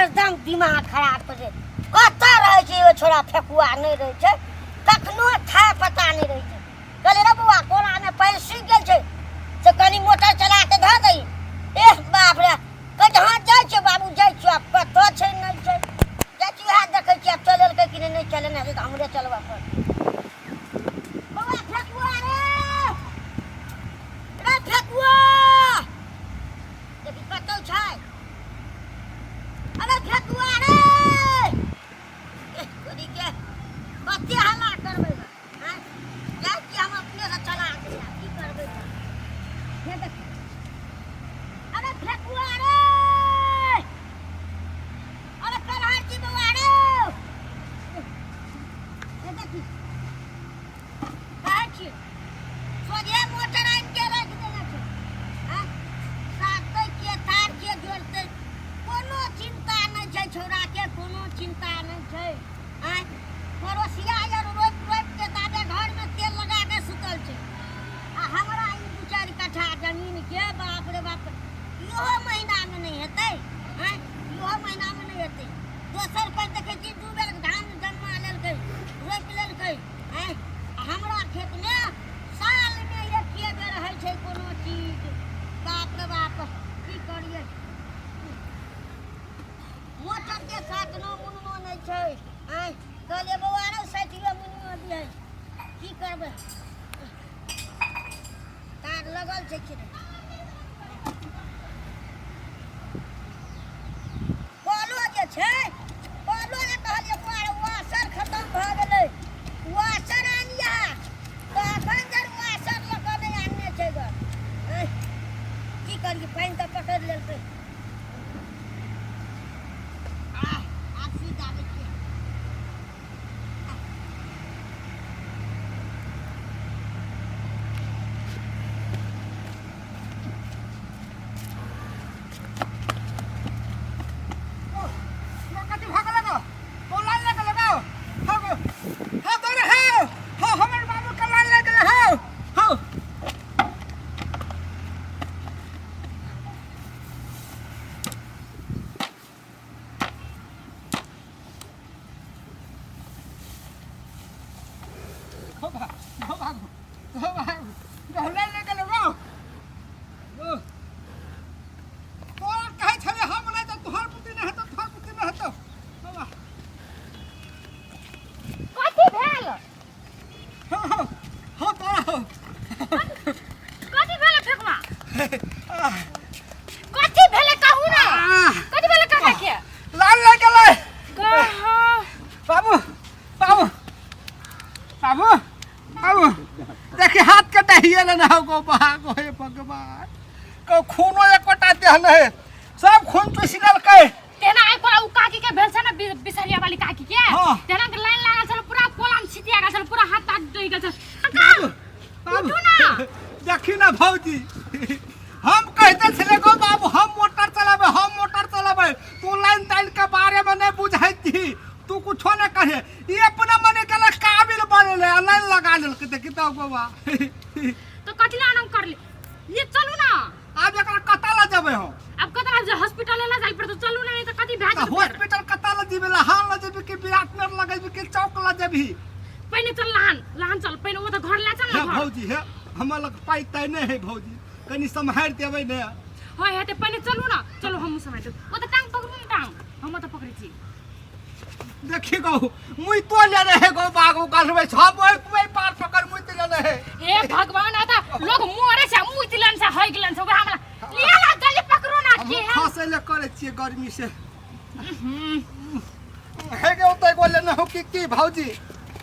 एकदम दिमाग खराब कर दे कता रहे छै ओ छोरा फेकुआ नहीं रहे छै कखनो था पता नहीं रहे छै कहले रे बउआ कोना में पैर सीख गेल छै से कनी मोटर चला के ध दई बाप रे कहाँ जाय छै बाबू जाय छै पतो छै नहीं छै जाय छी हाथ देखे छी अब चलल के कि नहीं चले ना तो हमरे चलबा पर बउआ फेकुआ रे फेकुआ देखी कतौ छै अरे फेकुआ रे कोनी के कते हल्ला करबै हैं जाय छी हम अपने से चला के की करबै हे देख अरे फेकुआ रे अरे करहर की बउआ रे हे देखी कहै छी सोझे मोटर आनि के रख देने छै हैं साथे के तार के जोड़ते कोनो चिंता नहीं छै छोरा के कोनो चिंता नहीं छै हैं पड़ोसिया यार रोप के ताबे घर में तेल लगा के सुतल छै आ हमरा ई 2-4 कट्ठा जमीन के बाप रे बाप इहो महीना में नहीं हेतै हैं इहो महीना में नहीं हेतै दोसर पर देखे छी 2 बेर धान जमा लेलकै रोप लेलकै हैं हमरा खेत में साल में एके बेर रहै छै कोनो चीज बाप रे बाप की करिए मोटर के साथ नो मुनमो नहीं छै हैं कहले बउआ रे 60 मुनमो दियै की करबै तार लगल छै कि नहीं कलो जे छै कलो जे कहलिए पुआर वासर खत्म भ गेलै वासर आनिया तो अखन जर वासर ल के नहीं आनने छै ग की करिए पानी तो पकड़ लेलकै आसी जाबे के भगवान को खूनो एकटा देह नहीं सब खून चुसिगल के तेना आई कोला उ काकी के भेल छ न बिसरिया वाली काकी के तेना के लाइन लागल छ पूरा कोलम छिटिया गेल छ पूरा हाथ ताक डई गेल छ बाबू ना देखी ना भौजी हम कहते छले गो बाबू हम मोटर चलाबे तू लाइन ताइन के बारे में नहीं बुझाई थी तू कुछो नहीं कहे ये अपना मने के काबिल बनले लाइन लगा लेल के देखी तो बाबा तो कटिला नाम कर ले ये चलू ना अब एकरा कताला जबे हो अब कतरा जे हॉस्पिटल ना जाई पर तो चलू ना नहीं तो कति भाग हॉस्पिटल कताला जीबे ला हां ला जेबे के विराट में लगेबे के चौक ला जेबी पहले चल लहान चल पहले वो तो घर ला चल ना भौजी है हमरा लग पाई तय नहीं है भौजी कनी संभाल देबे ने होय हेते पहले चलू ना चलो हम संभाल दे वो तो टांग पकड़ू ना टांग हम तो पकड़ी छी देखी गो मुई तो ले रहे गो बागो कालवे सब कोई पार पकड़ मुई तो ले रहे हे भगवान आता लोग मोरे से मुई तिलन से होय गेलन से हमरा लिया ला जल्दी पकड़ू ना के है फसे ले करे छी गर्मी से हे गो तो बोले न हो की भौजी